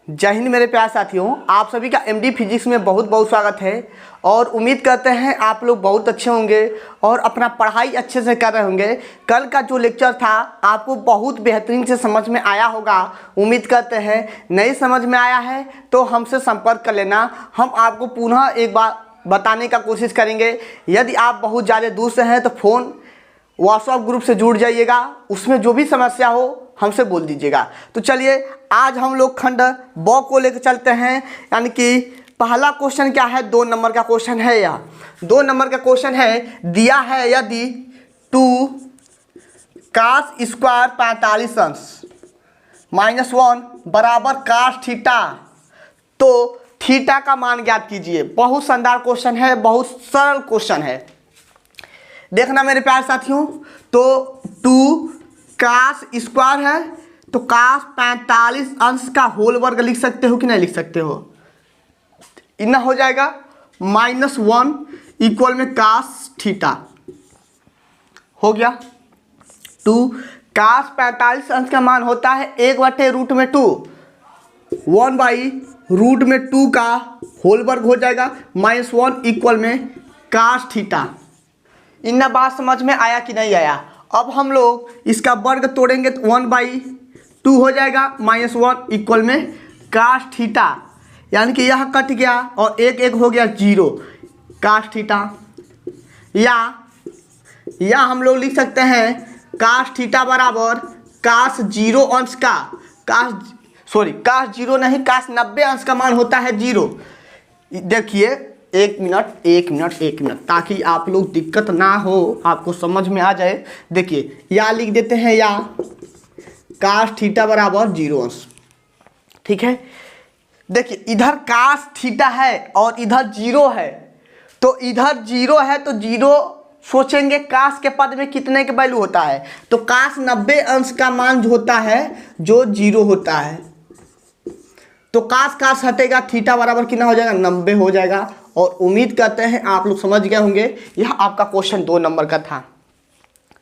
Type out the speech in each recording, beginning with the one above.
जय हिंद मेरे प्यारे साथियों, आप सभी का एमडी फिजिक्स में बहुत बहुत स्वागत है। और उम्मीद करते हैं आप लोग बहुत अच्छे होंगे और अपना पढ़ाई अच्छे से कर रहे होंगे। कल का जो लेक्चर था आपको बहुत बेहतरीन से समझ में आया होगा, उम्मीद करते हैं। नहीं समझ में आया है तो हमसे संपर्क कर लेना, हम आपको पुनः एक बार बताने का कोशिश करेंगे। यदि आप बहुत ज़्यादा दूर से हैं तो फ़ोन व्हाट्सएप ग्रुप से जुड़ जाइएगा, उसमें जो भी समस्या हो हमसे बोल दीजिएगा। तो चलिए आज हम लोग खंड ब को लेकर चलते हैं। यानी कि पहला क्वेश्चन क्या है, 2 नंबर का क्वेश्चन है। यह 2 नंबर का क्वेश्चन है, दिया है यदि 2 cos स्क्वायर 45 अंश -1 बराबर cos थीटा, तो थीटा का मान ज्ञात कीजिए। बहुत शानदार क्वेश्चन है, बहुत सरल क्वेश्चन है। देखना मेरे प्यारे साथियों, तो 2 cos स्क्वायर है तो cos 45 अंश का होल वर्ग लिख सकते हो कि नहीं लिख सकते हो। इतना हो जाएगा -1 इक्वल में cos थीटा हो गया। 2 cos 45 अंश का मान होता है 1/√2, 1/√2 का होल वर्ग हो जाएगा -1 इक्वल में cos थीटा। इतना बात समझ में आया कि नहीं आया। अब हम लोग इसका वर्ग तोड़ेंगे तो 1/2 हो जाएगा, -1 इक्वल में cos थीटा। यानी कि यह कट गया और एक हो गया 0 cos थीटा। या हम लोग लिख सकते हैं cos थीटा बराबर cos 0 अंश का cos 0 नहीं, cos 90 अंश का मान होता है 0। देखिए एक मिनट ताकि आप लोग दिक्कत ना हो, आपको समझ में आ जाए। देखिए या लिख देते हैं या cos थीटा बराबर 0 अंश, ठीक है। देखिए इधर cos थीटा है और इधर 0 है, तो इधर 0 है तो 0 सोचेंगे cos के पद में कितने के वैल्यू होता है, तो cos 90 अंश का मान जो होता है जो 0 होता है, तो cos हटेगा, थीटा बराबर कितना हो जाएगा 90 हो जाएगा। और उम्मीद करते हैं आप लोग समझ गए होंगे। यह आपका क्वेश्चन 2 नंबर का था,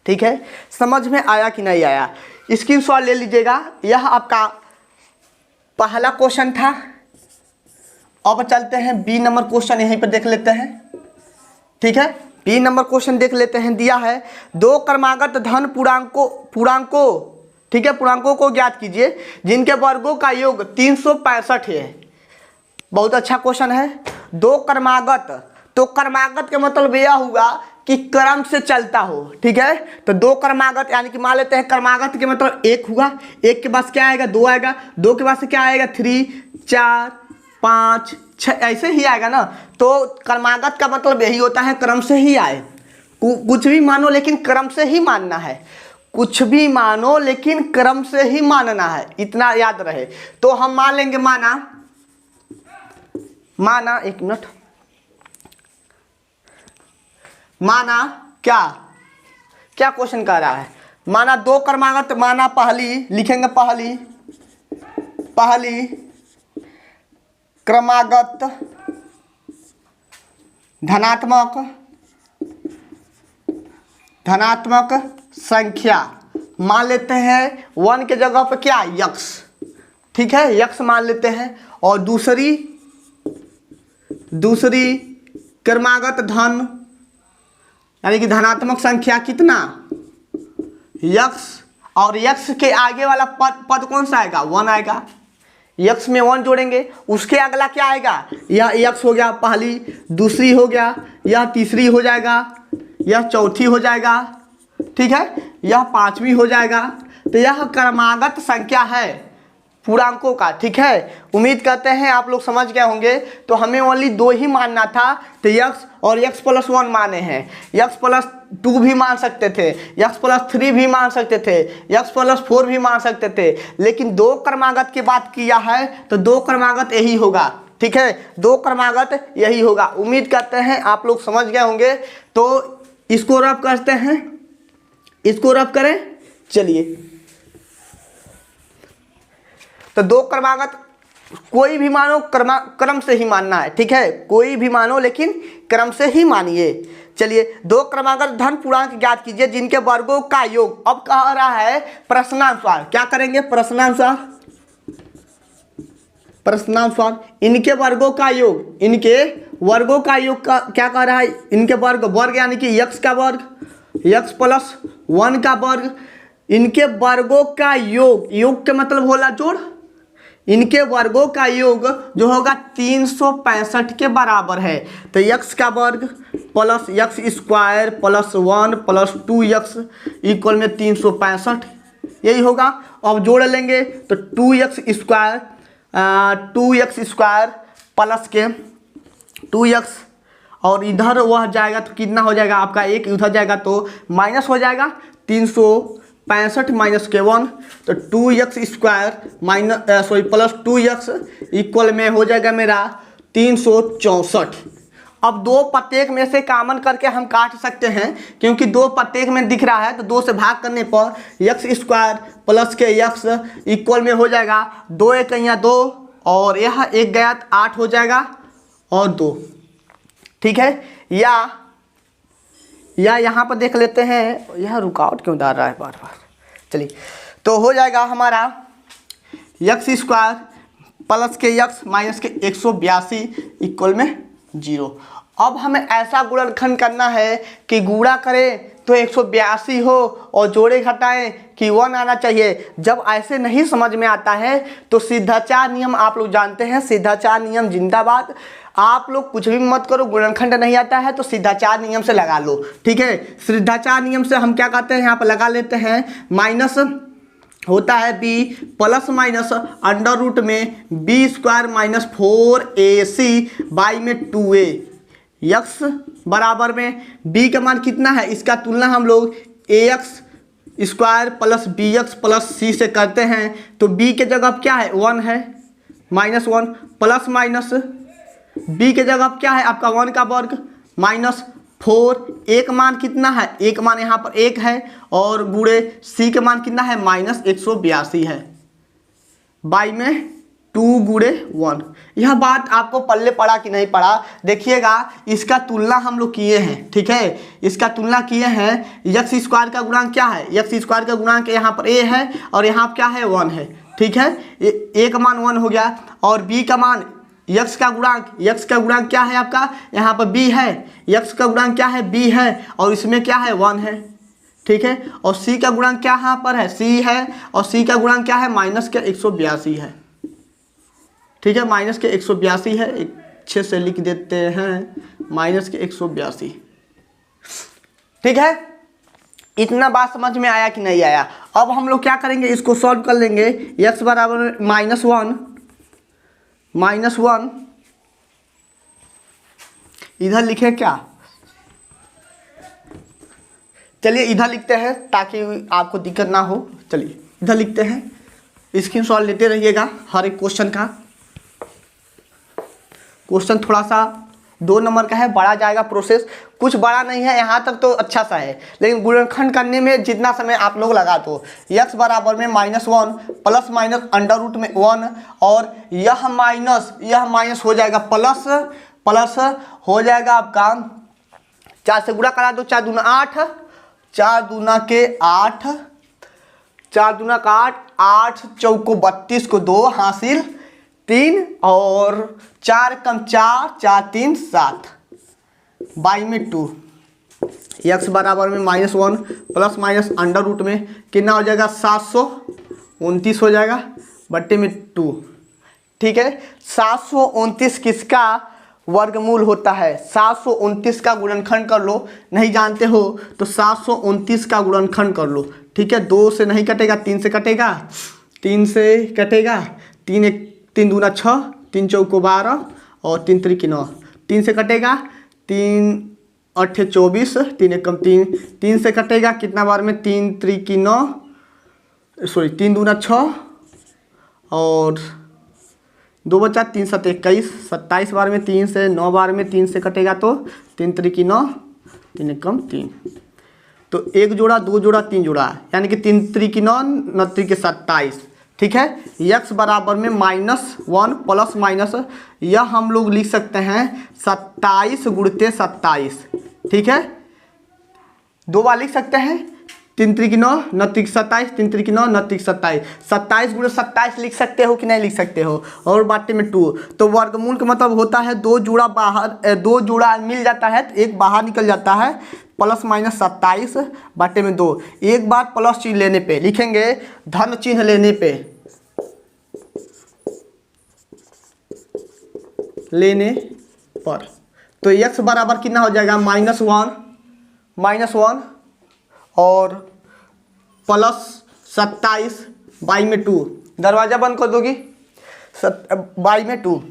ठीक है। समझ में आया कि नहीं आया, स्क्रीनशॉट ले लीजिएगा। यह आपका पहला क्वेश्चन था। अब चलते हैं बी नंबर क्वेश्चन, यहीं पर देख लेते हैं, ठीक है। बी नंबर क्वेश्चन देख लेते हैं। दिया है 2 क्रमागत धन पूर्णांकों, ठीक है, पूर्णांकों को ज्ञात कीजिए जिनके वर्गों का योग 365 है। बहुत अच्छा क्वेश्चन है। 2 क्रमागत, तो क्रमागत का मतलब यह हुआ कि क्रम से चलता हो, ठीक है। तो 2 क्रमागत यानी कि मान लेते हैं क्रमागत के मतलब 1 हुआ, 1 के बाद क्या आएगा 2 आएगा, 2 के बाद से क्या आएगा 3 4 5 6 ऐसे ही आएगा ना। तो क्रमागत का मतलब यही होता है क्रम से ही आए। कुछ भी मानो लेकिन क्रम से ही मानना है, कुछ भी मानो लेकिन क्रम से ही मानना है, इतना याद रहे। तो हम मान लेंगे माना एक मिनट, माना क्या क्वेश्चन कर रहा है। माना 2 क्रमागत, माना पहली लिखेंगे, पहली क्रमागत धनात्मक संख्या, मान लेते हैं 1 के जगह पर क्या यक्स, ठीक है, यक्स मान लेते हैं। और दूसरी क्रमागत धन यानी कि धनात्मक संख्या कितना यक्स, और यक्स के आगे वाला पद कौन सा आएगा 1 आएगा। यक्स में 1 जोड़ेंगे, उसके अगला क्या आएगा, यह यक्स हो गया पहली, दूसरी हो गया, यह तीसरी हो जाएगा, यह चौथी हो जाएगा, ठीक है, यह 5वीं हो जाएगा। तो यह क्रमागत संख्या है पूर्णांकों का, ठीक है। उम्मीद करते हैं आप लोग समझ गए होंगे। तो हमें ओनली 2 ही मानना था, तो यक्स और यक्स प्लस 1 माने हैं। यक्स प्लस 2 भी मान सकते थे, यक्स प्लस 3 भी मान सकते थे, यक्स प्लस 4 भी मान सकते थे, लेकिन 2 क्रमागत की बात किया है तो 2 क्रमागत यही होगा, ठीक है, 2 क्रमागत यही होगा। उम्मीद करते हैं आप लोग समझ गए होंगे। तो इसको रब करते हैं, इसको रब करें। चलिए, तो 2 क्रमागत कोई भी मानो क्रम से ही मानना है, ठीक है, कोई भी मानो लेकिन क्रम से ही मानिए। चलिए 2 क्रमागत धन पूर्णांक ज्ञात कीजिए जिनके वर्गों का योग। अब कह रहा है प्रश्नानुसार, क्या करेंगे प्रश्नानुसार, प्रश्नानुसार इनके वर्गों का योग, इनके वर्गों का योग का क्या कह रहा है, इनके वर्ग यानी कि x का वर्ग, x प्लस 1 का वर्ग, इनके वर्गों का योग का मतलब होला जोड़, इनके वर्गों का योग जो होगा 365 के बराबर है। तो x का वर्ग plus x square plus 1 plus 2x equal में 365, यही होगा। अब जोड़ लेंगे तो 2x स्क्वायर प्लस के 2x और इधर वह जाएगा तो कितना हो जाएगा आपका, एक उधर जाएगा तो माइनस हो जाएगा, 365 माइनस के 1 तो 2x square plus 2x equal में हो जाएगा मेरा 364। अब दो प्रत्येक में से कॉमन करके हम काट सकते हैं, क्योंकि दो प्रत्येक में दिख रहा है तो 2 से भाग करने पर x स्क्वायर प्लस के x इक्वल में हो जाएगा 2 एक 2 और यह एक गया 8 हो जाएगा और 2, ठीक है। या यहाँ पर देख लेते हैं, यह रुकावट क्यों डाल रहा है बार बार। चलिए तो हो जाएगा हमारा x स्क्वायर प्लस के x माइनस के 182 इक्वल में 0। अब हमें ऐसा गुणनखंड करना है कि गुणा करें तो 182 हो और जोड़े घटाएं कि 1 आना चाहिए। जब ऐसे नहीं समझ में आता है तो सिद्धाचार नियम आप लोग जानते हैं, सिद्धाचार नियम जिंदाबाद। आप लोग कुछ भी मत करो, गुणनखंड नहीं आता है तो सिद्धाचार नियम से लगा लो, ठीक है। सिद्धाचार नियम से हम क्या करते हैं, यहाँ पर लगा लेते हैं, माइनस होता है b plus minus under root में b square minus 4ac by में 2a x बराबर में b का मान कितना है, इसका तुलना हम लोग ax square plus bx plus c से करते हैं तो b के जगह क्या है 1 है, माइनस 1 प्लस माइनस b के जगह क्या है आपका 1 का वर्ग माइनस 4, एक मान कितना है, एक मान यहाँ पर 1 है और गुणे c के मान कितना है माइनस 182 है, बाई में 2 गुणे 1। यह बात आपको पल्ले पड़ा कि नहीं पड़ा देखिएगा, इसका तुलना हम लोग किए हैं, ठीक है, इसका तुलना किए हैं। x स्क्वायर का गुणांक क्या है, x स्क्वायर का गुणांक यहाँ पर a है और यहाँ क्या है 1 है, ठीक है, एक मान 1 हो गया और b का मान x का गुणांक क्या है आपका, यहाँ पर b है, x का गुणांक क्या है b है और इसमें क्या है 1 है, ठीक है, और c का गुणांक क्या यहाँ पर है c है और c का गुणांक क्या है माइनस के 182 है, ठीक है, माइनस के 182 है, अच्छे से लिख देते हैं माइनस के 182, ठीक है। इतना बात समझ में आया कि नहीं आया। अब हम लोग क्या करेंगे, इसको सॉल्व कर लेंगे। x बराबर -1 इधर लिखे क्या, चलिए इधर लिखते हैं ताकि आपको दिक्कत ना हो। चलिए इधर लिखते हैं, स्क्रीनशॉट लेते रहिएगा हर एक क्वेश्चन का। क्वेश्चन थोड़ा सा 2 नंबर का है, बड़ा जाएगा प्रोसेस, कुछ बड़ा नहीं है, यहाँ तक तो अच्छा सा है, लेकिन गुणनखंड करने में जितना समय आप लोग लगा दो। x बराबर में -1 प्लस माइनस अंडर रूट में 1 और यह माइनस हो जाएगा प्लस हो जाएगा आपका 4 से गुणा करा दो, 4 दूना 8, 4 दूना के 8, 4 दूना का 8 चौको 32 को 2 हासिल 3 और 4 कम 4 4 3 7 बाई में 2। x बराबर में -1 प्लस माइनस अंडर रूट में कितना हो जाएगा 729 हो जाएगा बट्टे में 2, ठीक है। 729 किसका वर्गमूल होता है, 729 का गुणनखंड कर लो, नहीं जानते हो तो 729 का गुणनखंड कर लो, ठीक है। 2 से नहीं कटेगा, 3 से कटेगा, 3 से कटेगा, 3 दूना 6, 3 चौको 12 और 3 त्रिक 9, 3 से कटेगा, 3 8 24, 3 एकम 3, 3 से कटेगा कितना बार में 3 त्रिक 9, 3 दूना 6 और 2 बचा 3 7 21, 27 बार में 3 से 9 बार में 3 से कटेगा तो 3 त्रिक 9, 3 एकम 3, तो 1 जोड़ा 2 जोड़ा 3 जोड़ा यानी कि 3 त्रिक 9 9 त्रिक 27, ठीक है। x बराबर में -1 प्लस माइनस यह हम लोग लिख सकते हैं 27 गुणित 27, ठीक है, 2 बार लिख सकते हैं, 3 त्रिक 9, 9 त्रिक 27, 3 त्रिक 9, 9 त्रिक 27, 27 गुणे 27 लिख सकते हो कि नहीं लिख सकते हो, और बाटे में 2। तो वर्गमूल का मतलब होता है दो जुड़ा बाहर, दो जुड़ा मिल जाता है तो एक बाहर निकल जाता है, प्लस माइनस 27 बाटे में 2। एक बार प्लस चिन्ह लेने पे लिखेंगे, धन चिन्ह लेने पे, लेने पर तो x बराबर कितना हो जाएगा, -1 और प्लस 27 बाई में 2। दरवाज़ा बंद कर दोगी, बाई में 2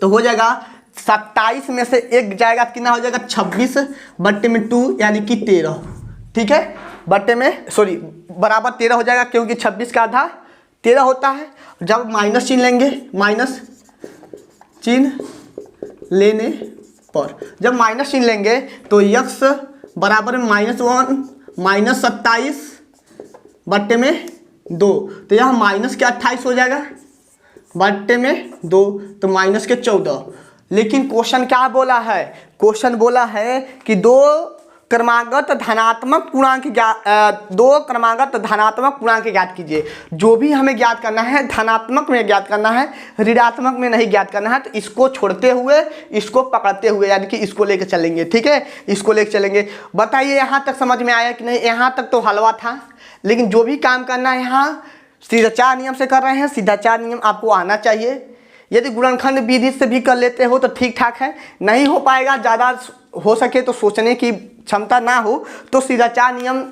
तो हो जाएगा 27 में से एक जाएगा कितना हो जाएगा, 26 बट्टे में 2 यानी कि 13। ठीक है, बट्टे में सॉरी बराबर 13 हो जाएगा, क्योंकि 26 का आधा 13 होता है। जब माइनस चिन्ह लेंगे, माइनस चिन्ह लेने पर जब माइनस चिन्ह लेंगे तो x बराबर में -1 -27 बट्टे में 2, तो यहाँ माइनस के 28 हो जाएगा बट्टे में 2, तो माइनस के 14। लेकिन क्वेश्चन क्या बोला है, क्वेश्चन बोला है कि दो क्रमागत धनात्मक पूर्णांक ज्ञात कीजिए। जो भी हमें ज्ञात करना है धनात्मक में ज्ञात करना है, ऋणात्मक में नहीं ज्ञात करना है। तो इसको छोड़ते हुए, इसको पकड़ते हुए, यानी कि इसको लेके चलेंगे। ठीक है, इसको लेके चलेंगे। बताइए यहाँ तक समझ में आया कि नहीं? यहाँ तक तो हलवा था, लेकिन जो भी काम करना है यहाँ सीधा 4 नियम से कर रहे हैं, सीधा 4 नियम आपको आना चाहिए। यदि गुणनखंड विधि से भी कर लेते हो तो ठीक ठाक है, नहीं हो पाएगा, ज़्यादा हो सके तो सोचने की क्षमता ना हो तो सीधा 4 नियम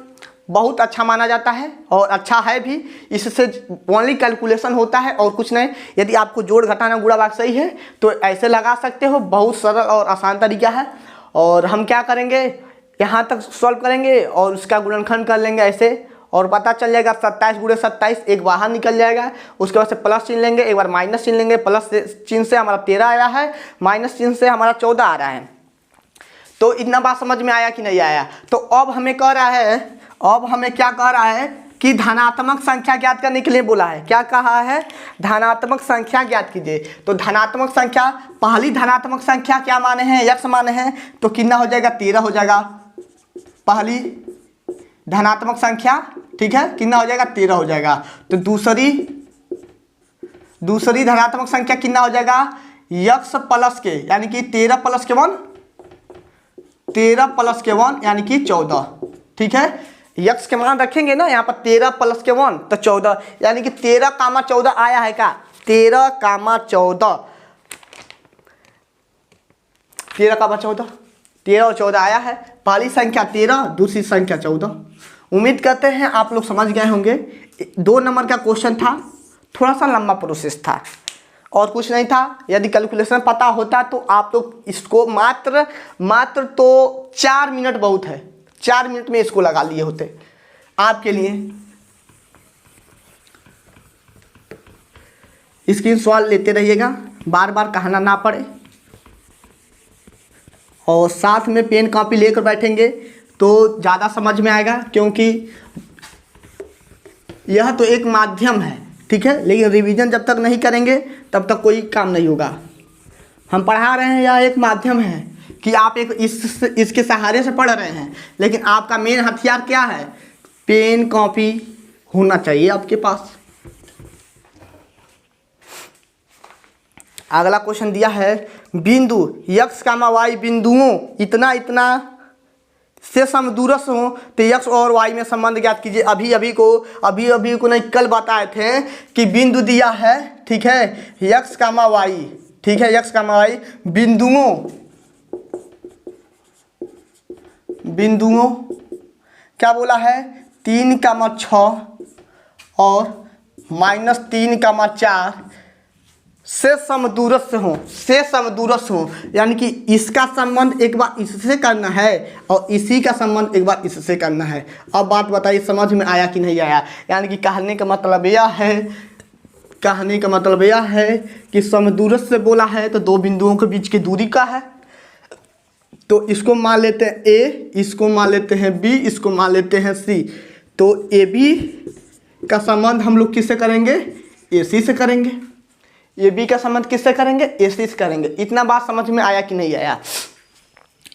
बहुत अच्छा माना जाता है और अच्छा है भी। इससे ओनली कैलकुलेशन होता है और कुछ नहीं। यदि आपको जोड़ घटाना गुणा भाग सही है तो ऐसे लगा सकते हो, बहुत सरल और आसान तरीका है। और हम क्या करेंगे, यहाँ तक सॉल्व करेंगे और उसका गुणनखंड कर लेंगे ऐसे, और पता चल जाएगा 27 गुणे 27 एक बाहर निकल जाएगा। उसके बाद से प्लस चिन्ह लेंगे, एक बार माइनस चिन्ह लेंगे। प्लस चिन्ह से हमारा 13 आया है, माइनस चिन्ह से हमारा 14 आ रहा है। तो इतना बात समझ में आया कि नहीं आया? तो अब हमें कह रहा है, अब हमें क्या कह रहा है कि धनात्मक संख्या ज्ञात करने के लिए बोला है। क्या कहा है? धनात्मक संख्या ज्ञात कीजिए। तो धनात्मक संख्या, पहली धनात्मक संख्या क्या माने हैं, x माने हैं, तो कितना हो जाएगा, 13 हो जाएगा पहली धनात्मक संख्या। ठीक है, कितना हो जाएगा, 13 हो जाएगा। तो दूसरी धनात्मक संख्या कितना हो जाएगा, x प्लस के यानी कि 13 प्लस के 1, 13 प्लस के 1 यानी कि 14। ठीक है, x के मान रखेंगे ना यहाँ पर, 13 प्लस के 1 तो 14, यानी कि 13 कामा 14 आया है का, 13 कामा 14, 13 कामा 14, 13 और 14 आया है। पहली संख्या 13, दूसरी संख्या 14। उम्मीद करते हैं आप लोग समझ गए होंगे। 2 नंबर का क्वेश्चन था, थोड़ा सा लंबा प्रोसेस था और कुछ नहीं था। यदि कैलकुलेशन पता होता तो आप लोग इसको मात्र तो 4 मिनट बहुत है, 4 मिनट में इसको लगा लिए होते आपके लिए। स्क्रीनशॉट लेते रहिएगा, बार बार कहना ना पड़े, और साथ में पेन कॉपी लेकर बैठेंगे तो ज़्यादा समझ में आएगा, क्योंकि यह तो एक माध्यम है। ठीक है, लेकिन रिवीजन जब तक नहीं करेंगे तब तक कोई काम नहीं होगा। हम पढ़ा रहे हैं, यह एक माध्यम है कि आप एक इसके सहारे से पढ़ रहे हैं, लेकिन आपका मेन हथियार क्या है, पेन कॉपी होना चाहिए आपके पास। अगला क्वेश्चन दिया है, बिंदु x, y बिंदुओं इतना इतना से समदूरस्थ हो तो x और y में संबंध ज्ञात कीजिए। अभी को नहीं, कल बताए थे कि बिंदु दिया है। ठीक है, x, y, ठीक है, x, y बिंदुओं क्या बोला है, 3, 6 और -3, 4 से समदूरस्थ हो, यानी कि इसका संबंध एक बार इससे करना है और इसी का संबंध एक बार इससे करना है। अब बात बताइए समझ में आया कि नहीं आया? यानी कि कहने का मतलब यह है कि समदूरस्थ से बोला है तो 2 बिंदुओं के बीच की दूरी का है। तो इसको मान लेते हैं A, इसको मान लेते हैं B, इसको मान लेते हैं C। तो AB का संबंध हम लोग किससे करेंगे, AC से करेंगे। AB का संबंध किससे करेंगे, AC से करेंगे। इतना बात समझ में आया कि नहीं आया?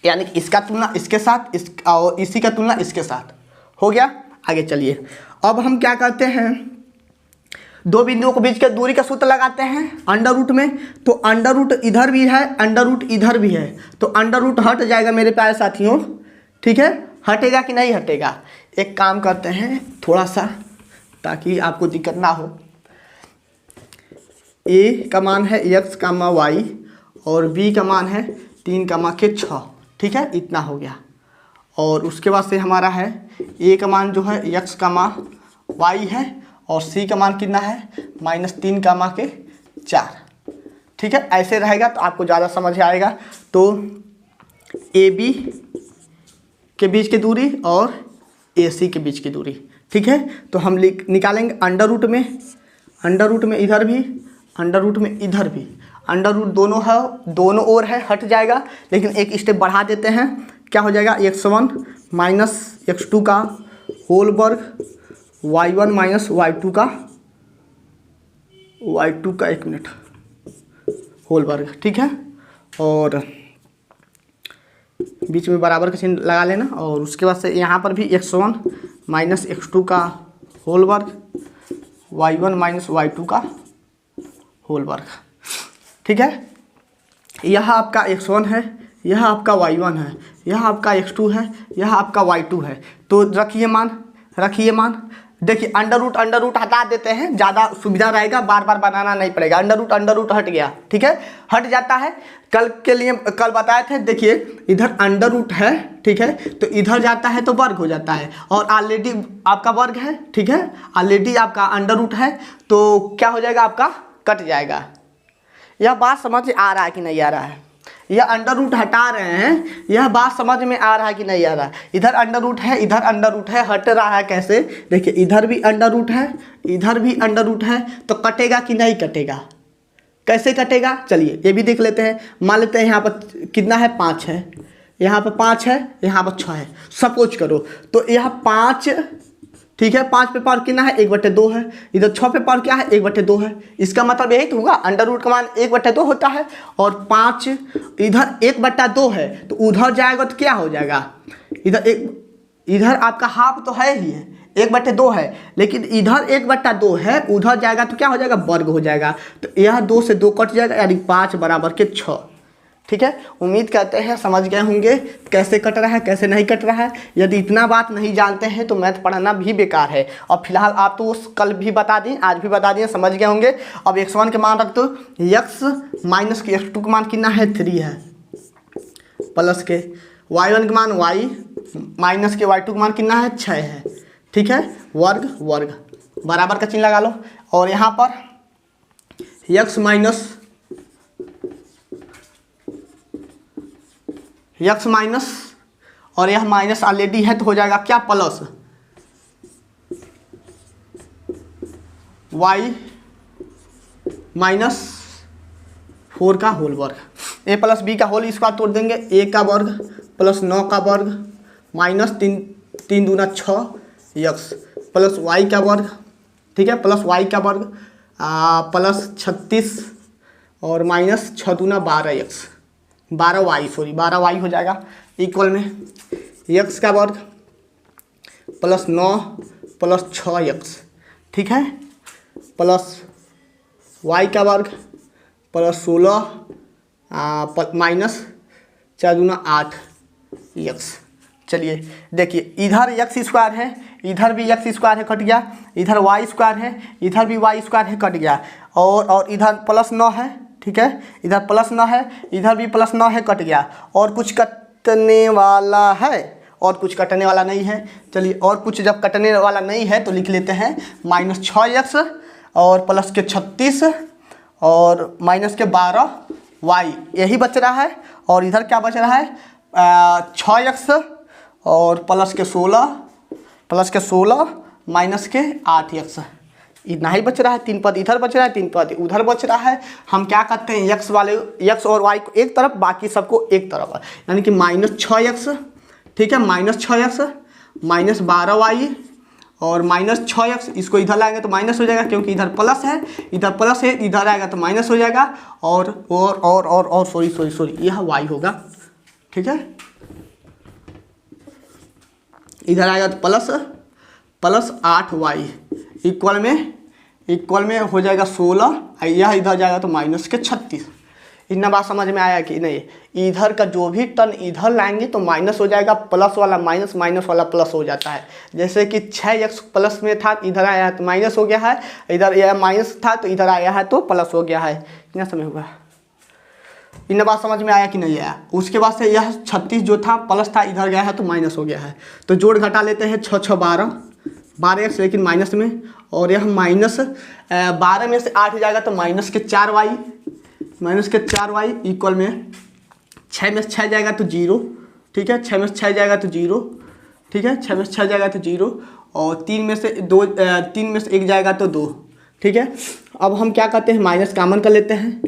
यानी कि इसका तुलना इसके साथ, और इसी का तुलना इसके साथ हो गया। आगे चलिए, अब हम क्या करते हैं, दो बिंदुओं के बीच के दूरी का सूत्र लगाते हैं अंडर रूट में। तो अंडर रूट इधर भी है, अंडर रूट इधर भी है, तो अंडर रूट हट जाएगा मेरे प्यारे साथियों। ठीक है, हटेगा कि नहीं हटेगा। एक काम करते हैं थोड़ा सा, ताकि आपको दिक्कत ना हो। ए का मान है x कामा वाई और b का मान है 3 कामा के 6। ठीक है, इतना हो गया। और उसके बाद से हमारा है a का मान जो है x कामा वाई है और c का मान कितना है -3 कामा के 4। ठीक है, ऐसे रहेगा तो आपको ज़्यादा समझ आएगा। तो ए बी के बीच की दूरी और ए सी के बीच की दूरी। ठीक है, तो हम निकालेंगे अंडर रूट में इधर भी, अंडर रूट में इधर भी। अंडर रूट दोनों है, दोनों ओर है, हट जाएगा, लेकिन एक स्टेप बढ़ा देते हैं। क्या हो जाएगा, x1 माइनस x2 का होल वर्ग, y1 माइनस y2 का 1 मिनट होल वर्ग। ठीक है, और बीच में बराबर का चिन्ह लगा लेना। और उसके बाद से यहाँ पर भी x1 माइनस x2 का होल वर्ग, y1 माइनस y2 का होल वर्ग। ठीक है, यह आपका x1 है, यह आपका y1 है, यह आपका x2 है, यह आपका y2 है। तो रखिए मान, देखिए अंडर रूट हटा देते हैं, ज़्यादा सुविधा रहेगा, बार बार बनाना नहीं पड़ेगा। अंडर रूट हट गया। ठीक है, हट जाता है। कल बताए थे, देखिए इधर अंडर रूट है, ठीक है, तो इधर जाता है तो वर्ग हो जाता है, और ऑलरेडी आपका वर्ग है। ठीक है, ऑलरेडी आपका अंडर रूट है, तो क्या हो जाएगा, आपका कट जाएगा। यह बात समझ आ रहा है कि नहीं आ रहा है। यह अंडर रूट हटा रहे हैं, यह बात समझ में आ रहा है कि नहीं आ रहा है। इधर अंडर रूट है, इधर अंडर रूट है, हट रहा है कैसे, देखिए इधर भी अंडर रूट है, इधर भी अंडर रूट है, तो कटेगा कि नहीं कटेगा, कैसे कटेगा, चलिए ये भी देख लेते हैं। मान लेते हैं यहाँ पर कितना है, 5 है, यहाँ पर 5 है, यहाँ पर 6 है, सपोज करो। तो यह 5, ठीक है, 5 पे पावर कितना है, 1/2 है। इधर 6 पे पावर क्या है, 1/2 है। इसका मतलब यही तो होगा, अंडर रूट का मान 1/2 होता है, और 5 इधर 1/2 है, तो उधर जाएगा तो क्या हो जाएगा, इधर आपका हाफ तो है ही है, 1/2 है, लेकिन इधर 1/2 है, उधर जाएगा तो क्या हो जाएगा, वर्ग हो जाएगा। तो यह 2 से 2 कट जाएगा, यानी 5 बराबर के 6। ठीक है, उम्मीद करते हैं समझ गए होंगे कैसे कट रहा है, कैसे नहीं कट रहा है। यदि इतना बात नहीं जानते हैं तो मैथ पढ़ाना भी बेकार है। और फिलहाल आप तो कल भी बता दी, आज भी बता दिए, समझ गए होंगे। अब x1 के मान रख दो, x माइनस के x2 का मान कितना है, 3 है, प्लस के y1 के मान y माइनस के y2 का मान कितना है, 6 है। ठीक है, वर्ग बराबर का चिन्ह लगा लो। और यहाँ पर x माइनस और यह माइनस ऑलरेडी है, तो हो जाएगा क्या, प्लस y माइनस 4 का होल वर्ग, a प्लस b का होल स्क्वायर तोड़ देंगे, a का वर्ग प्लस 9 का वर्ग माइनस 3 दूना 6 x प्लस y का वर्ग। ठीक है, प्लस y का वर्ग प्लस 36 और माइनस 6 दूना 12x, 12y हो जाएगा, इक्वल में x का वर्ग प्लस 9 प्लस 6x। ठीक है, प्लस y का वर्ग प्लस 16 माइनस 4 दूना 8x। चलिए देखिए, इधर x स्क्वायर है, इधर भी x स्क्वायर है, कट गया। इधर y स्क्वायर है, इधर भी y स्क्वायर है, कट गया। और इधर प्लस 9 है, ठीक है, इधर प्लस 9 है, इधर भी प्लस 9 है, कट गया। और कुछ कटने वाला है, और कुछ कटने वाला नहीं है। चलिए, और कुछ जब कटने वाला नहीं है तो लिख लेते हैं माइनस 6x और प्लस के 36 और माइनस के 12y, यही बच रहा है। और इधर क्या बच रहा है, 6x और प्लस के 16 माइनस के 8x, इतना ही बच रहा है। 3 पद इधर बच रहा है, 3 पद उधर बच रहा है। हम क्या करते हैं, x और y को एक तरफ, बाकी सबको एक तरफ, यानी कि माइनस 6x, ठीक है, माइनस 6x माइनस 12y और माइनस 6x, इसको इधर लाएंगे तो माइनस हो जाएगा, क्योंकि इधर प्लस है, इधर आएगा तो माइनस हो जाएगा। और सॉरी यह y होगा। ठीक है, इधर आएगा तो प्लस 8y इक्वल में हो जाएगा 16, यह इधर जाएगा तो माइनस के 36। इतना बात समझ में आया कि नहीं? इधर का जो भी टर्म इधर लाएंगे तो माइनस हो जाएगा, प्लस वाला माइनस, माइनस वाला प्लस हो जाता है। जैसे कि 6x प्लस में था, इधर आया है तो माइनस हो गया है, इधर यह माइनस था तो इधर आया है तो प्लस हो गया है। इतना समझ हुआ? इन बात समझ में आया कि नहीं आया? उसके बाद से यह 36 जो था प्लस था, इधर गया है तो माइनस हो गया है। तो जोड़ घटा लेते हैं, 6 6 12x लेकिन माइनस में, और यह माइनस 12 में से 8 जाएगा तो माइनस के 4y इक्वल में 6 में से 6 जाएगा तो 0, ठीक है, 6 में से 6 जाएगा तो 0, ठीक है, 6 में से 6 जाएगा तो 0, और 3 में से 1 जाएगा तो 2, ठीक है। अब हम क्या करते हैं, माइनस कॉमन कर लेते हैं,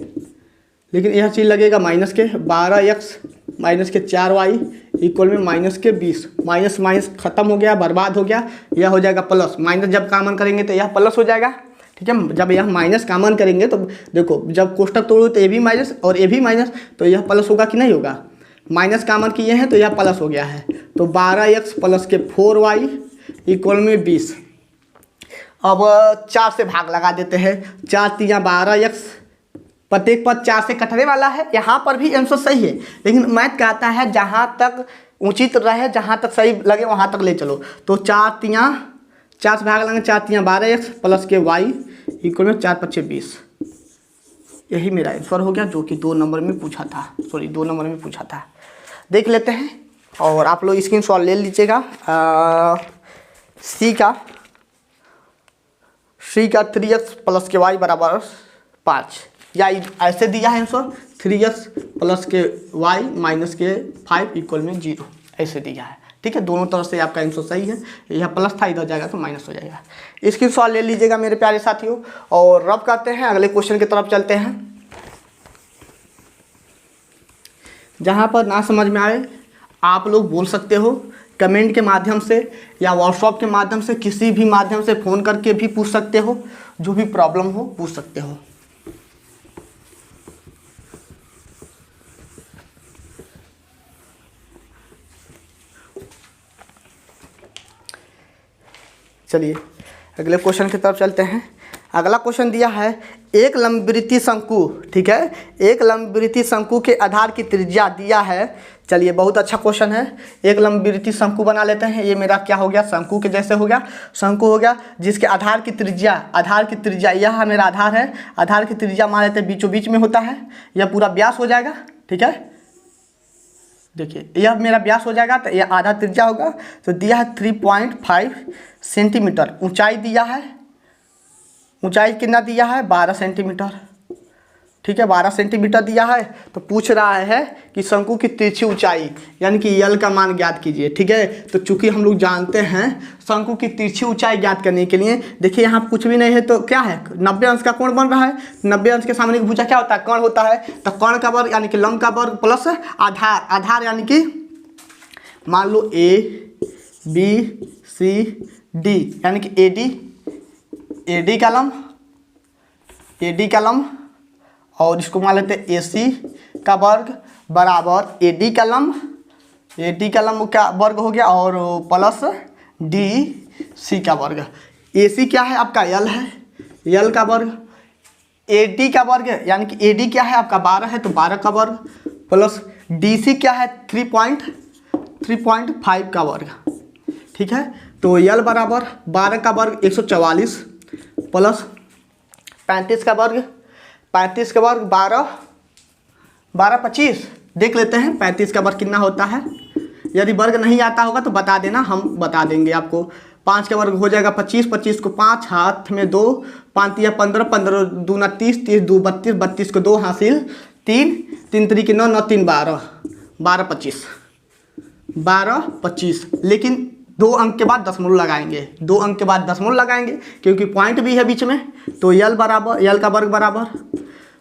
लेकिन यह चीज़ लगेगा माइनस के 12x माइनस के 4y इक्वल में माइनस के 20। माइनस माइनस खत्म हो गया, बर्बाद हो गया, यह हो जाएगा प्लस। माइनस जब कॉमन करेंगे तो यह प्लस हो जाएगा, ठीक है। जब यह माइनस कॉमन करेंगे तो देखो, जब कोष्टक तोड़ो तो ये भी माइनस और ये भी माइनस, तो यह प्लस होगा कि नहीं होगा? माइनस कॉमन किए हैं तो यह प्लस हो गया है। तो 12x प्लस के 4y इक्वल में 20। अब 4 से भाग लगा देते हैं, 4 3 12x, प्रत्येक पद 4 से कटने वाला है। यहाँ पर भी आंसर सही है, लेकिन मैथ कहता है जहाँ तक उचित रहे, जहाँ तक सही लगे वहाँ तक ले चलो। तो 4 से भाग लगाएंगे, 4 3 12x प्लस के y इक्वल में 4 5 20। यही मेरा आंसर हो गया, जो कि 2 नंबर में पूछा था। देख लेते हैं, और आप लोग स्क्रीनशॉट ले लीजिएगा। सी का 3x प्लस के y बराबर 5, या ऐसे दिया है आंसर 3x प्लस के y माइनस के 5 इक्वल में 0, ऐसे दिया है, ठीक है। दोनों तरफ से आपका आंसर सही है। यह प्लस था, इधर जाएगा तो माइनस हो जाएगा। इसकी सवाल ले लीजिएगा मेरे प्यारे साथियों, और रब करते हैं, अगले क्वेश्चन की तरफ चलते हैं। जहाँ पर ना समझ में आए आप लोग बोल सकते हो कमेंट के माध्यम से, या व्हाट्सएप के माध्यम से, किसी भी माध्यम से फ़ोन करके भी पूछ सकते हो, जो भी प्रॉब्लम हो पूछ सकते हो। चलिए अगले क्वेश्चन की तरफ चलते हैं। अगला क्वेश्चन दिया है, एक लंबवृत्तीय शंकु, ठीक है, एक लंबवृत्तीय शंकु के आधार की त्रिज्या दिया है। चलिए बहुत अच्छा क्वेश्चन है। एक लंबवृत्तीय शंकु बना लेते हैं। ये मेरा क्या हो गया, शंकु के जैसे हो गया, शंकु हो गया, जिसके आधार की त्रिज्या यह मेरा आधार है। आधार की त्रिज्या मान लेते हैं बीचों बीच में होता है, यह पूरा व्यास हो जाएगा, ठीक है। देखिए यह मेरा व्यास हो जाएगा, तो यह आधा त्रिज्या होगा। तो दिया है 3.5 सेंटीमीटर। ऊंचाई दिया है, ऊंचाई कितना दिया है, 12 सेंटीमीटर, ठीक है, 12 सेंटीमीटर दिया है। तो पूछ रहा है कि शंकु की तिरछी ऊंचाई यानी कि यल का मान ज्ञात कीजिए, ठीक है। तो चूंकि हम लोग जानते हैं शंकु की तिरछी ऊंचाई ज्ञात करने के लिए, देखिए यहाँ कुछ भी नहीं है तो क्या है, 90 अंश का कोण बन रहा है। 90 अंश के सामने की भुजा क्या होता है, कर्ण होता है। तो कर्ण का वर्ग यानी कि लंब का वर्ग प्लस आधार यानी कि मान लो ABCD यानी कि AD का लंब, और इसको मान लेते हैं AC का वर्ग बराबर AD का लंब का वर्ग हो गया, और प्लस DC का वर्ग। AC क्या है आपका, यल है, यल का वर्ग, AD का वर्ग यानी कि AD क्या है आपका 12 है, तो 12 का वर्ग, प्लस DC क्या है 3.5 का वर्ग, ठीक है। तो यल बराबर 12 का वर्ग 144 प्लस 35 का वर्ग 12 25। देख लेते हैं 35 का वर्ग कितना होता है। यदि वर्ग नहीं आता होगा तो बता देना, हम बता देंगे आपको। 5 का वर्ग हो जाएगा 25, 25 को 5 हाथ में 2, 5 या 15, 15 दूना 30, 30 2 32, 32 को 2 हासिल 3, 3 3 के 9, 9 3 12, 12 25। लेकिन 2 अंक के बाद दशमलव लगाएंगे, क्योंकि पॉइंट भी है बीच में। तो यल का वर्ग बराबर,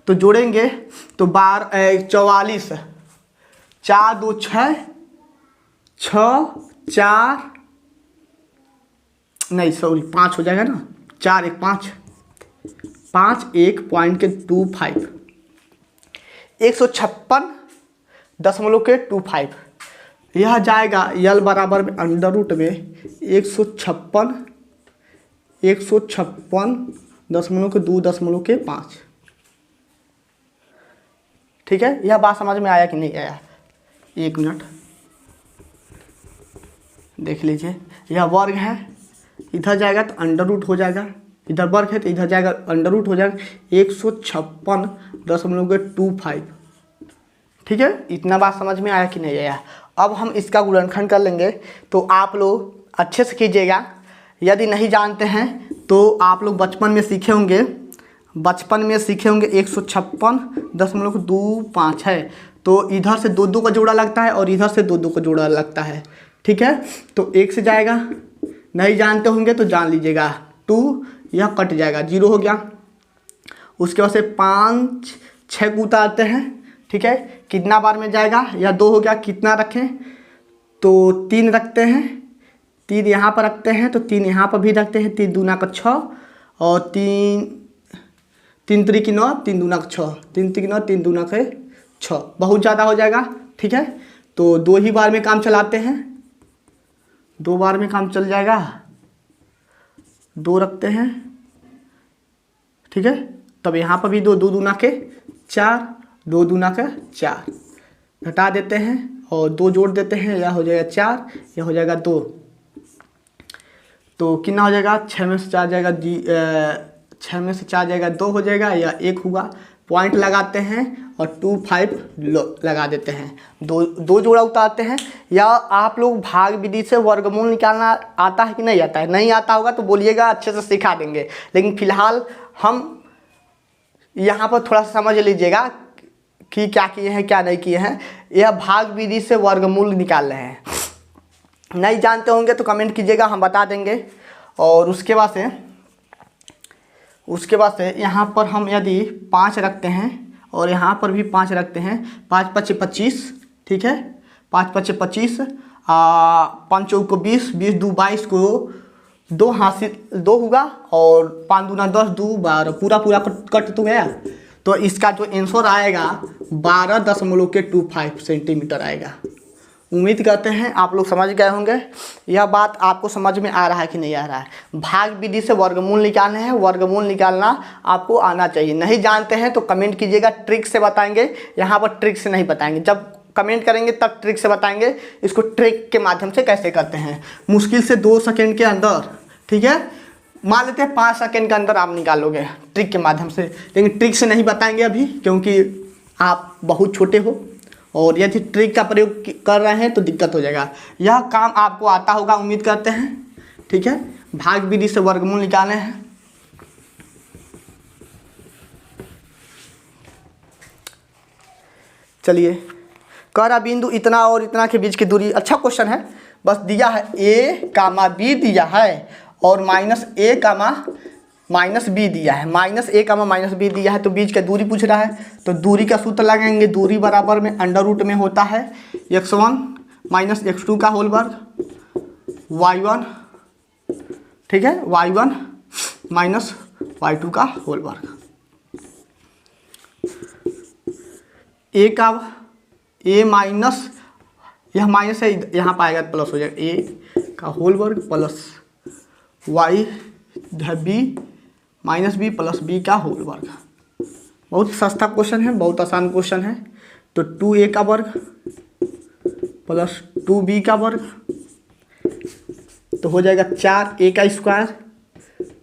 तो जोड़ेंगे तो 44, 4 2 6, 5 हो जाएगा ना, 4 1 5, 5 1.25, 156.25। यह जाएगा यल बराबर में अंडर रूट में 156 156.2.5। ठीक है, यह बात समझ में आया कि नहीं आया? एक मिनट देख लीजिए, यह वर्ग है, इधर जाएगा तो अंडर रूट हो जाएगा, इधर वर्ग है तो इधर जाएगा अंडर रूट हो जाएगा 156.25। ठीक है, इतना बात समझ में आया कि नहीं आया? अब हम इसका गुणनखंड कर लेंगे, तो आप लोग अच्छे से कीजिएगा। यदि नहीं जानते हैं तो आप लोग बचपन में सीखे होंगे 156.25 है, तो इधर से 2 का जोड़ा लगता है और इधर से 2 का जोड़ा लगता है। ठीक है, तो 1 से जाएगा, नहीं जानते होंगे तो जान लीजिएगा, 2 यह कट जाएगा, 0 हो गया। उसके बाद से 5 6 को उतारते हैं। ठीक है, कितना बार में जाएगा? यह 2 हो गया, कितना रखें? तो 3 रखते हैं, 3 यहाँ पर रखते हैं, तो 3 यहाँ पर भी रखते हैं। 3 दूना का 6 और 3 3 9, 3 दूना का 6, 3 9, 3 दूना के 6, बहुत ज़्यादा हो जाएगा। ठीक है, तो 2 ही बार में काम चलाते हैं, 2 बार में काम चल जाएगा, 2 रखते हैं। ठीक है, तब यहाँ पर भी 2 दूना के 4, 2 दूना का 4 घटा देते हैं और 2 जोड़ देते हैं, यह हो जाएगा 4, यह हो जाएगा 2। तो कितना हो जाएगा? 6 में से 4 जाएगा 6 में से 4 जाएगा 2 हो जाएगा, या 1 हुआ। पॉइंट लगाते हैं और 2 5 लगा देते हैं, 2 जोड़ा उतारते हैं। या आप लोग भाग विधि से वर्गमूल निकालना आता है कि नहीं आता है? नहीं आता होगा तो बोलिएगा, अच्छे से सिखा देंगे। लेकिन फिलहाल हम यहाँ पर थोड़ा सा समझ लीजिएगा कि क्या किए हैं क्या नहीं किए हैं। यह भाग विधि से वर्गमूल निकाल रहे हैं, नहीं जानते होंगे तो कमेंट कीजिएगा, हम बता देंगे। और उसके बाद से यहाँ पर हम यदि 5 रखते हैं और यहाँ पर भी 5 रखते हैं, 5 5 25। ठीक है, 5 5 25, 5 चौक 20, 20 2 22 को 2 हाथ से 2 होगा और 5 दूना 10, 2 12, पूरा कट तो गया। तो इसका जो आंसर आएगा 12.25 सेंटीमीटर आएगा। उम्मीद करते हैं आप लोग समझ गए होंगे। यह बात आपको समझ में आ रहा है कि नहीं आ रहा है? भाग विधि से वर्गमूल निकालने हैं, वर्गमूल निकालना आपको आना चाहिए। नहीं जानते हैं तो कमेंट कीजिएगा, ट्रिक से बताएंगे। यहाँ पर ट्रिक से नहीं बताएंगे, जब कमेंट करेंगे तब ट्रिक से बताएंगे। इसको ट्रिक के माध्यम से कैसे करते हैं, मुश्किल से 2 सेकेंड के अंदर। ठीक है, मान लेते हैं 5 सेकेंड के अंदर आप निकालोगे ट्रिक के माध्यम से, लेकिन ट्रिक से नहीं बताएंगे अभी, क्योंकि आप बहुत छोटे हो और यदि ट्रिक का प्रयोग कर रहे हैं तो दिक्कत हो जाएगा। यह काम आपको आता होगा, उम्मीद करते हैं। ठीक है, भाग विधि से वर्गमूल निकालने हैं। चलिए, कह रहा बिंदु इतना और इतना के बीच की दूरी। अच्छा क्वेश्चन है, बस दिया है a, b दिया है और -a, -b दिया है, -a, -b दिया है, तो बीच का दूरी पूछ रहा है। तो दूरी का सूत्र लगाएंगे, दूरी बराबर में अंडर रूट में होता है x1 - x2 का होल वर्ग, y1। ठीक है, y1 - y2 का होल वर्ग। a माइनस, यह माइनस है, यहाँ पर आएगा प्लस हो जाएगा, a का होल वर्ग plus y b -b plus b का होल वर्ग। बहुत सस्ता क्वेश्चन है, बहुत आसान क्वेश्चन है। तो 2a का वर्ग प्लस 2b का वर्ग, तो हो जाएगा 4a का स्क्वायर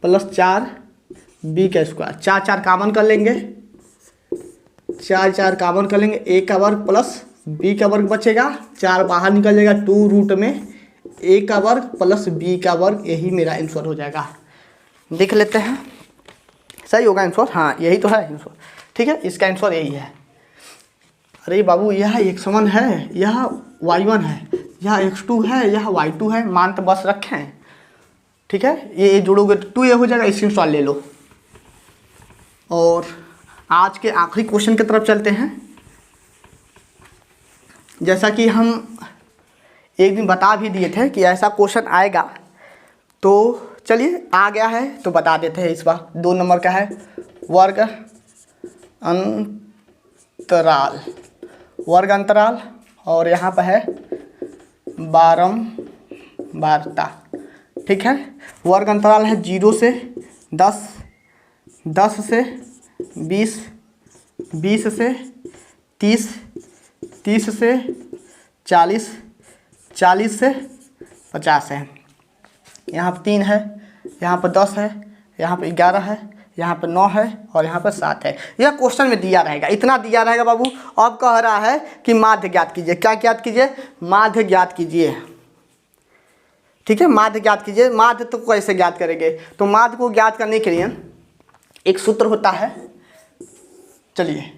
प्लस 4b का स्क्वायर। 4 4 कॉमन कर लेंगे, 4 4 कॉमन कर लेंगे, a का वर्ग प्लस b का वर्ग बचेगा, 4 बाहर निकल जाएगा, 2 रूट में a का वर्ग प्लस b का वर्ग, यही मेरा आंसर हो जाएगा। देख लेते हैं, सही होगा आंसर? हाँ, यही तो है आंसर। ठीक है, इसका आंसर यही है। अरे बाबू, यह x1 है, यह y1 है, यह x2 है, यह y2 है, मान तो बस रखें। ठीक है, ये जोड़ोगे तो 2a हो जाएगा, स्क्रीनशॉट ले लो। और आज के आखिरी क्वेश्चन की तरफ चलते हैं। जैसा कि हम एक दिन बता भी दिए थे कि ऐसा क्वेश्चन आएगा, तो चलिए आ गया है तो बता देते हैं। इस बार 2 नंबर का है, वर्ग अंतराल, और यहाँ पर है बारंबारता। ठीक है। वर्ग अंतराल है 0 से 10, 10 से 20, 20 से 30, 30 से 40, 40 से 50 है। यहाँ पर 3 है, यहाँ पर 10 है, यहाँ पर 11 है, यहाँ पर 9 है और यहाँ पर 7 है। यह क्वेश्चन में दिया रहेगा, इतना दिया रहेगा बाबू। अब कह रहा है कि माध्य ज्ञात कीजिए। क्या ज्ञात कीजिए? माध्य ज्ञात कीजिए। ठीक है, माध्य ज्ञात कीजिए। माध्य तो कैसे ज्ञात करेंगे? तो माध्य को ज्ञात करने के लिए एक सूत्र होता है। चलिए,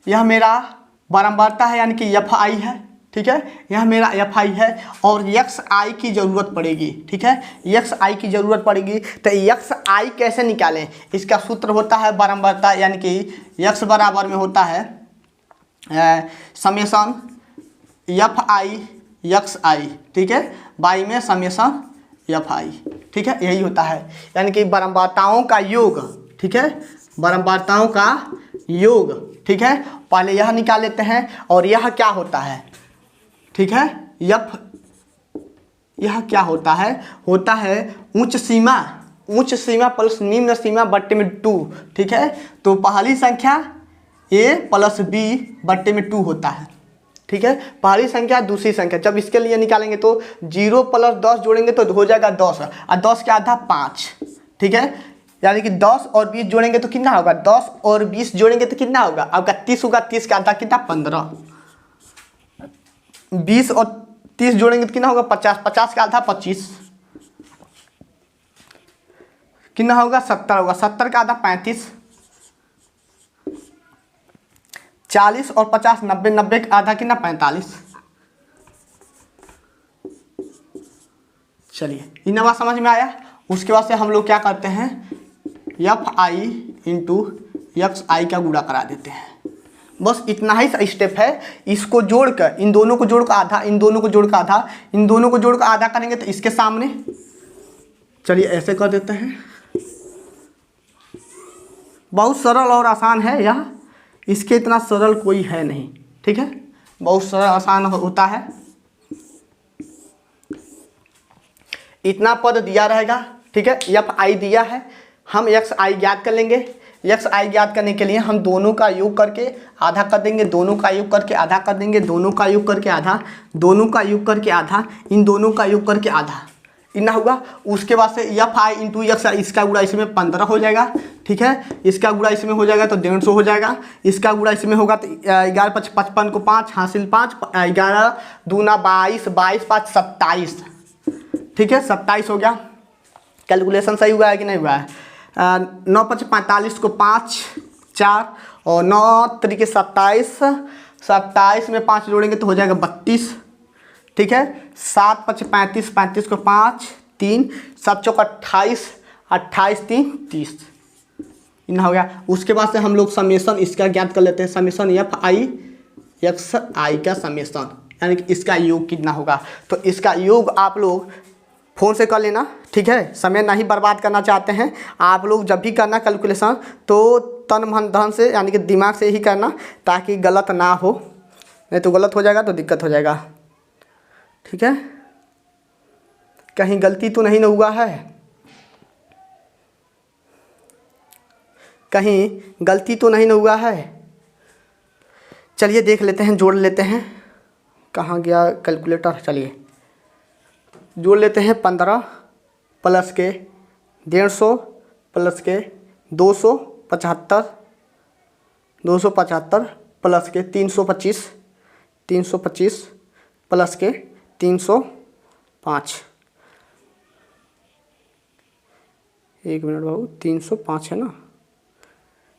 यह मेरा बारंबारता है यानी कि एफ आई है। ठीक है, यह मेरा एफ आई है और एक्स आई की ज़रूरत पड़ेगी। ठीक है, एक्स आई की ज़रूरत पड़ेगी। तो एक्स आई कैसे निकालें? इसका सूत्र होता है बारंबारता यानी कि एक्स बराबर में होता है समेशन एफ आई एक्स आई। ठीक है, बाई में समेशन एफ आई। ठीक है, यही होता है यानी कि बारंबारताओं का योग। ठीक है, बारंबारताओं का योग। ठीक है, पहले यह निकाल लेते हैं और यह क्या होता है? ठीक है, यह क्या होता है? होता है उच्च सीमा, उच्च सीमा प्लस निम्न सीमा बट्टे में 2। ठीक है, तो पहली संख्या a प्लस b बट्टे में 2 होता है। ठीक है, पहली संख्या दूसरी संख्या। जब इसके लिए निकालेंगे तो 0 प्लस 10 जोड़ेंगे तो हो जाएगा 10 और 10 के आधा 5। ठीक है, यानी कि 10 और 20 जोड़ेंगे तो कितना होगा? 10 और 20 जोड़ेंगे तो कितना होगा? आपका 30 होगा। 30 का आधा कितना? 15। 20 और 30 जोड़ेंगे तो कितना होगा? 50। 50 का आधा 25 कितना होगा? 70 होगा। 70 का आधा 35। 40 और 50 90, 90 का आधा कितना? 45। चलिए, इन बात समझ में आया। उसके बाद से हम लोग क्या करते हैं? एफ आई इंटू एक्स आई का गुणा करा देते हैं। बस इतना ही स्टेप है। इसको जोड़कर, इन दोनों को जोड़कर आधा, इन दोनों को जोड़कर आधा, इन दोनों को जोड़कर आधा करेंगे तो इसके सामने। चलिए ऐसे कर देते हैं। बहुत सरल और आसान है यह, इसके इतना सरल कोई है नहीं। ठीक है, बहुत सरल आसान होता है। इतना पद दिया रहेगा। ठीक है, एफ आई दिया है, हम एक्स आई ज्ञात कर लेंगे। एक्स आई ज्ञात करने के लिए हम दोनों का योग करके आधा कर देंगे, दोनों का योग करके आधा कर देंगे, दोनों का योग करके आधा, दोनों का योग करके आधा, इन दोनों का योग करके आधा। इतना होगा। उसके बाद से एफ आई इंटू एक्स आई, इसका गुणा इसमें 15 हो जाएगा। ठीक है, इसका गुणा इसमें हो जाएगा तो 150 हो जाएगा। इसका गुणा इसमें होगा तो 11 5 55 को 5 हासिल 5, 11 दूना 22, 22 5 27। ठीक है, 27 हो गया। कैलकुलेशन सही हुआ है कि नहीं हुआ है? 9 5 45 को 5 4 और 9 3 27, 27 में 5 जोड़ेंगे तो हो जाएगा 32। ठीक है, 7 5 35, 35 को 5 3, 7 चौक 28, 28 3 30। इन हो गया। उसके बाद से हम लोग समेशन इसका ज्ञात कर लेते हैं। समेशन एफ आई एक्स आई का समेशन यानी कि इसका योग कितना होगा? तो इसका योग आप लोग फ़ोन से कर लेना। ठीक है, समय नहीं बर्बाद करना चाहते हैं आप लोग, जब भी करना कैलकुलेशन तो तन मन धन से यानी कि दिमाग से ही करना, ताकि गलत ना हो। नहीं तो गलत हो जाएगा तो दिक्कत हो जाएगा। ठीक है, कहीं गलती तो नहीं ना हुआ है? कहीं गलती तो नहीं ना हुआ है? चलिए देख लेते हैं, जोड़ लेते हैं। कहाँ गया कैलकुलेटर? चलिए जोड़ लेते हैं। 15 प्लस के 150 प्लस के 275, 275 प्लस के 325, 325 प्लस के 305। 1 मिनट बाबू, 305 है ना?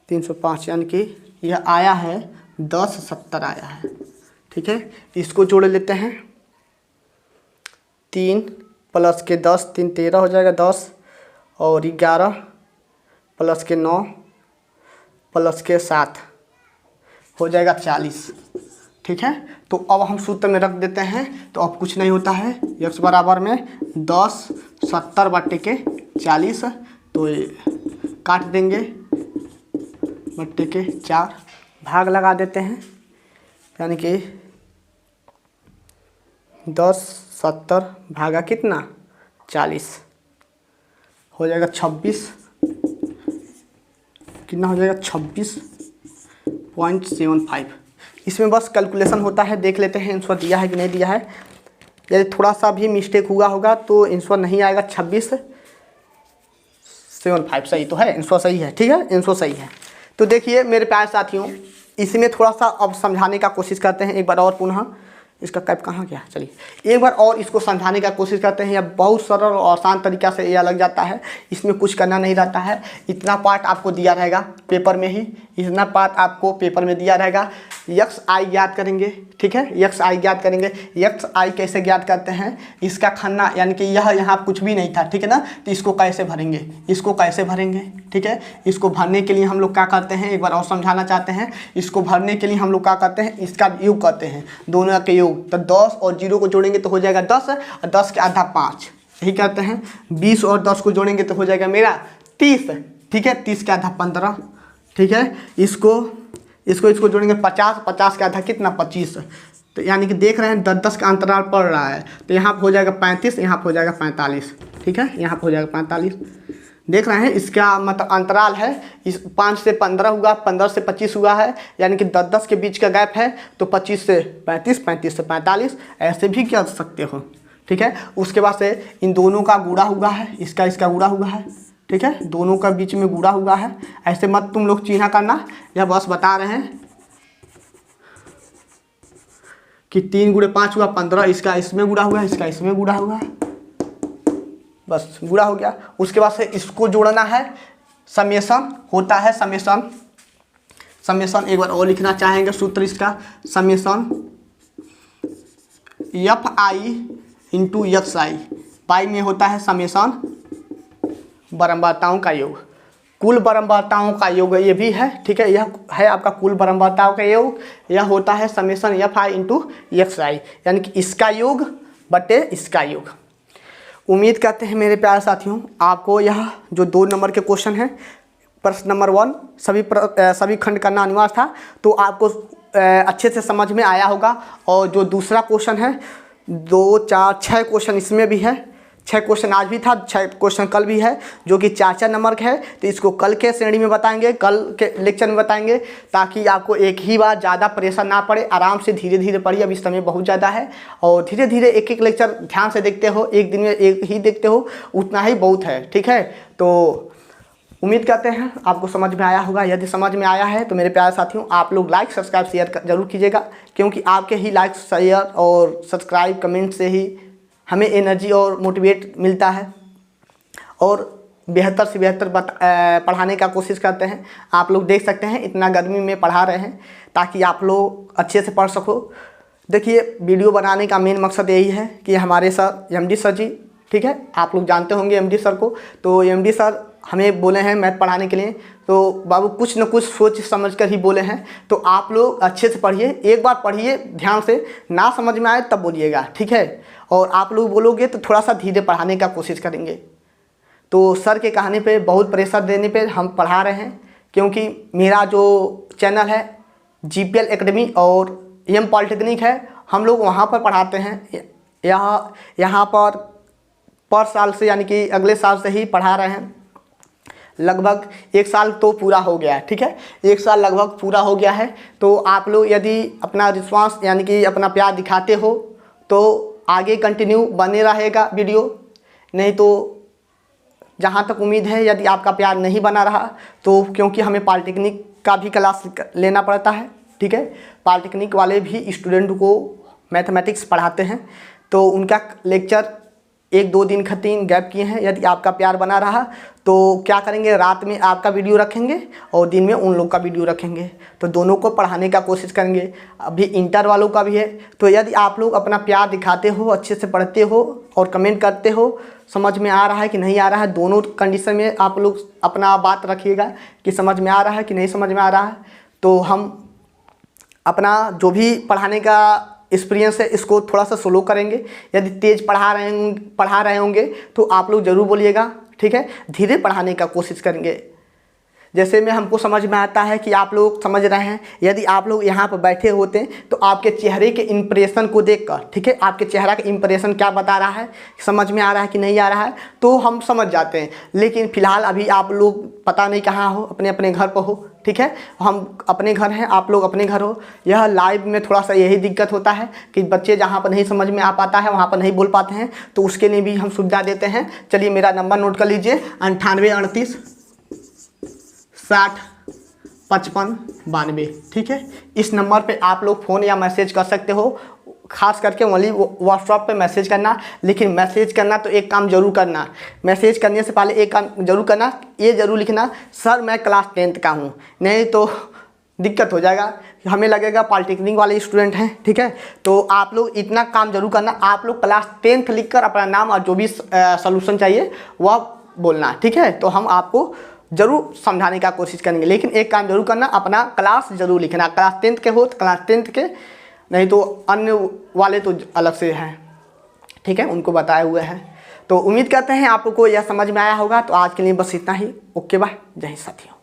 305 यानी कि यह आया है 1070 आया है। ठीक है, इसको जोड़ लेते हैं। 3 प्लस के 10, 3 13 हो जाएगा 10, और 11 प्लस के 9 प्लस के 7 हो जाएगा 40। ठीक है, तो अब हम सूत्र में रख देते हैं। तो अब कुछ नहीं होता है, x बराबर में 10 70 बट्टे के 40। तो काट देंगे, बट्टे के 4 भाग लगा देते हैं, यानी कि 10 70 भागा कितना 40 हो जाएगा 26, कितना हो जाएगा 26.75। इसमें बस कैलकुलेशन होता है, देख लेते हैं आंसर दिया है कि नहीं दिया है। यदि थोड़ा सा भी मिस्टेक हुआ होगा तो आंसर नहीं आएगा। 26.75 सही तो है, आंसर सही है, ठीक है, आंसर सही है। तो देखिए मेरे प्यारे साथियों, इसमें थोड़ा सा अब समझाने का कोशिश करते हैं एक बार और पुनः। इसका कैप कहाँ गया, चलिए एक बार और इसको समझाने का कोशिश करते हैं। यह बहुत सरल और आसान तरीक़ा से यह लग जाता है, इसमें कुछ करना नहीं रहता है। इतना पार्ट आपको दिया रहेगा पेपर में ही, इतना पार्ट आपको पेपर में दिया रहेगा। यक्स आई ज्ञात करेंगे, ठीक है, यक्स आई ज्ञात करेंगे। यक्स आई कैसे ज्ञात करते हैं, इसका खन्ना यानी कि यह यहाँ कुछ भी नहीं था, ठीक है ना, तो इसको कैसे भरेंगे, इसको कैसे भरेंगे, ठीक है। इसको भरने के लिए हम लोग क्या करते हैं, एक बार और समझाना चाहते हैं। इसको भरने के लिए हम लोग क्या करते हैं, इसका योग करते हैं, दोनों के योग। तो 10 और 0 को जोड़ेंगे तो हो जाएगा 10, और 10 के आधा 5, यही करते हैं। 20 और 10 को जोड़ेंगे तो हो जाएगा मेरा 30, ठीक है, 30 के आधा 15, ठीक है। इसको जोड़ेंगे 50, 50 के आधा कितना 25। तो यानी कि देख रहे हैं 10-10 का अंतराल पड़ रहा है, तो यहाँ पर हो जाएगा 35, यहाँ पर हो जाएगा 45, ठीक है, यहाँ पर हो जाएगा 45। देख रहे हैं इसका मतलब अंतराल है, इस 5 से 15 हुआ, 15 से 25 हुआ है, यानी कि 10-10 के बीच का गैप है। तो 25 से 35, 35 से 45 ऐसे भी कर सकते हो, ठीक है। उसके बाद से इन दोनों का गुणा हुआ है, इसका गुणा हुआ है, ठीक है, दोनों का बीच में गुणा हुआ है। ऐसे मत तुम लोग चिन्ह करना, यह बस बता रहे हैं कि 3 × 5 हुआ 15, इसका इसमें गुणा हुआ है, इसका इसमें गुणा हुआ है, बस गुणा हो गया। उसके बाद से इसको जोड़ना है, समेशन होता है, समेशन एक बार और लिखना चाहेंगे सूत्र इसका, summation F I into X I, pi में होता है समेशन बरम्बारताओं का योग, कुल बरम्बारताओं का योग ये भी है, ठीक है, यह है आपका कुल बरम्बारताओं का योग। यह होता है summation F I into X I, यानी कि इसका योग बटे इसका योग। उम्मीद करते हैं मेरे प्यारे साथियों आपको यह जो 2 नंबर के क्वेश्चन हैं, प्रश्न नंबर 1 सभी खंड करना अनिवार्य था, तो आपको अच्छे से समझ में आया होगा। और जो दूसरा क्वेश्चन है 2, 4, 6 क्वेश्चन इसमें भी है, 6 क्वेश्चन आज भी था, 6 क्वेश्चन कल भी है, जो कि 4-4 नंबर का है। तो इसको कल के श्रेणी में बताएंगे, कल के लेक्चर में बताएंगे, ताकि आपको एक ही बार ज़्यादा प्रेशर ना पड़े, आराम से धीरे धीरे पढ़िए। अब इस समय बहुत ज़्यादा है, और धीरे धीरे एक एक लेक्चर ध्यान से देखते हो, एक दिन में एक ही देखते हो, उतना ही बहुत है, ठीक है। तो उम्मीद करते हैं आपको समझ में आया होगा। यदि समझ में आया है तो मेरे प्यारे साथियों आप लोग लाइक सब्सक्राइब शेयर जरूर कीजिएगा, क्योंकि आपके ही लाइक शेयर और सब्सक्राइब कमेंट से ही हमें एनर्जी और मोटिवेट मिलता है, और बेहतर से बेहतर पढ़ाने का कोशिश करते हैं। आप लोग देख सकते हैं इतना गर्मी में पढ़ा रहे हैं ताकि आप लोग अच्छे से पढ़ सको। देखिए वीडियो बनाने का मेन मकसद यही है कि हमारे सर एमडी सर जी, ठीक है, आप लोग जानते होंगे एमडी सर को, तो एमडी सर हमें बोले हैं मैथ पढ़ाने के लिए, तो बाबू कुछ न कुछ सोच समझ कर ही बोले हैं। तो आप लोग अच्छे से पढ़िए, एक बार पढ़िए ध्यान से, ना समझ में आए तब बोलिएगा, ठीक है। और आप लोग बोलोगे तो थोड़ा सा धीरे पढ़ाने का कोशिश करेंगे। तो सर के कहने पे, बहुत प्रेशर देने पे हम पढ़ा रहे हैं, क्योंकि मेरा जो चैनल है जीपीएल एकेडमी और एम पॉलिटेक्निक है, हम लोग वहाँ पर पढ़ाते हैं। यहाँ पर साल से यानी कि अगले साल से ही पढ़ा रहे हैं। लगभग 1 साल तो पूरा हो गया है, ठीक है, 1 साल लगभग पूरा हो गया है। तो आप लोग यदि अपना रिस्पांस यानी कि अपना प्यार दिखाते हो तो आगे कंटिन्यू बने रहेगा वीडियो, नहीं तो जहाँ तक उम्मीद है यदि आपका प्यार नहीं बना रहा तो, क्योंकि हमें पॉलिटेक्निक का भी क्लास लेना पड़ता है, ठीक है, पॉलिटेक्निक वाले भी स्टूडेंट को मैथमेटिक्स पढ़ाते हैं, तो उनका लेक्चर 1-2 दिन का 3 गैप किए हैं। यदि आपका प्यार बना रहा तो क्या करेंगे, रात में आपका वीडियो रखेंगे और दिन में उन लोग का वीडियो रखेंगे, तो दोनों को पढ़ाने का कोशिश करेंगे। अभी इंटर वालों का भी है, तो यदि आप लोग अपना प्यार दिखाते हो, अच्छे से पढ़ते हो और कमेंट करते हो, समझ में आ रहा है कि नहीं आ रहा है, दोनों कंडीशन में आप लोग अपना बात रखिएगा कि समझ में आ रहा है कि नहीं समझ में आ रहा है। तो हम अपना जो भी पढ़ाने का एक्सपीरियंस है इसको थोड़ा सा स्लो करेंगे। यदि तेज़ पढ़ा रहे होंगे तो आप लोग ज़रूर बोलिएगा, ठीक है, धीरे पढ़ाने का कोशिश करेंगे। जैसे में हमको समझ में आता है कि आप लोग समझ रहे हैं। यदि आप लोग यहाँ पर बैठे होते तो आपके चेहरे के इंप्रेशन को देखकर, ठीक है, आपके चेहरा का इंप्रेशन क्या बता रहा है, समझ में आ रहा है कि नहीं आ रहा है, तो हम समझ जाते हैं। लेकिन फिलहाल अभी आप लोग पता नहीं कहाँ हो, अपने अपने घर पर हो, ठीक है, हम अपने घर हैं, आप लोग अपने घर हो। यह लाइव में थोड़ा सा यही दिक्कत होता है कि बच्चे जहाँ पर नहीं समझ में आ पाता है वहाँ पर नहीं बोल पाते हैं, तो उसके लिए भी हम सुविधा देते हैं। चलिए मेरा नंबर नोट कर लीजिए, 98 38 60 55 92, ठीक है। इस नंबर पे आप लोग फ़ोन या मैसेज कर सकते हो, खास करके ओनली व्हाट्सएप पे मैसेज करना। लेकिन मैसेज करना तो एक काम जरूर करना, मैसेज करने से पहले एक काम जरूर करना, ये जरूर लिखना सर मैं क्लास 10th का हूँ, नहीं तो दिक्कत हो जाएगा, हमें लगेगा पॉलिटेक्निक वाले स्टूडेंट हैं, ठीक है। तो आप लोग इतना काम जरूर करना, आप लोग क्लास 10th लिखकर अपना नाम और जो भी सॉल्यूशन चाहिए वह बोलना, ठीक है। तो हम आपको जरूर समझाने का कोशिश करेंगे, लेकिन एक काम जरूर करना, अपना क्लास जरूर लिखना, क्लास 10th के हो तो क्लास 10th के, नहीं तो अन्य वाले तो अलग से हैं, ठीक है, उनको बताए हुए हैं। तो उम्मीद करते हैं आपको यह समझ में आया होगा। तो आज के लिए बस इतना ही, ओके बाय, जय हिंद साथियों।